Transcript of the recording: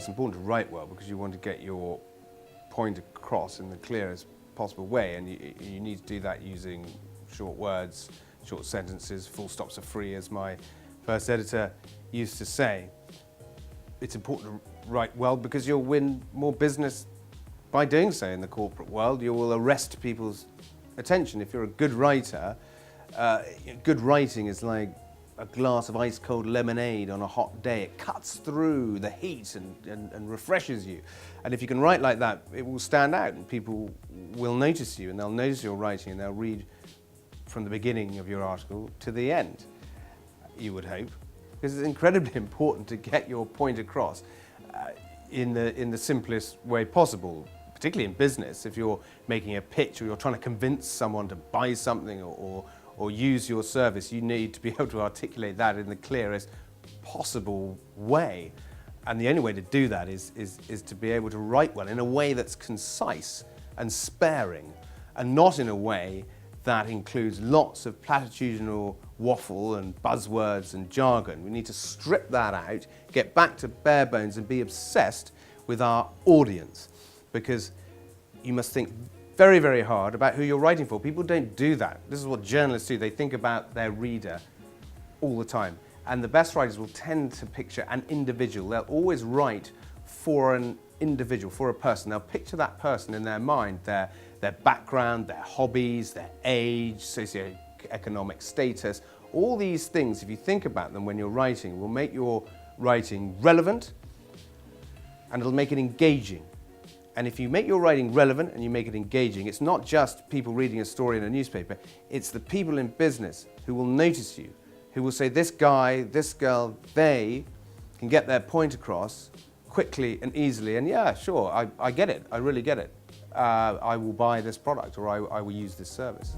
it's important to write well because you want to get your point across in the clearest possible way, and you need to do that using short words, short sentences. Full stops are free, as my first editor used to say. It's important to write well because you'll win more business by doing so in the corporate world. You will arrest people's attention. If you're a good writer, good writing is like a glass of ice-cold lemonade on a hot day. It cuts through the heat and refreshes you. And if you can write like that, it will stand out and people will notice you, and they'll notice your writing, and they'll read from the beginning of your article to the end, you would hope, because it's incredibly important to get your point across in the simplest way possible, particularly in business. If you're making a pitch or you're trying to convince someone to buy something or use your service, you need to be able to articulate that in the clearest possible way. And the only way to do that is to be able to write well in a way that's concise and sparing, and not in a way that includes lots of platitudinal waffle and buzzwords and jargon. We need to strip that out, get back to bare bones, and be obsessed with our audience, because you must think very, very hard about who you're writing for. People don't do that. This is what journalists do. They think about their reader all the time. And the best writers will tend to picture an individual. They'll always write for an individual, for a person. They'll picture that person in their mind, their background, their hobbies, their age, socioeconomic status. All these things, if you think about them when you're writing, will make your writing relevant, and it'll make it engaging. And if you make your writing relevant and you make it engaging, it's not just people reading a story in a newspaper, it's the people in business who will notice you, who will say, this guy, this girl, they can get their point across quickly and easily, and yeah, sure, I get it, I really get it. I will buy this product, or I will use this service.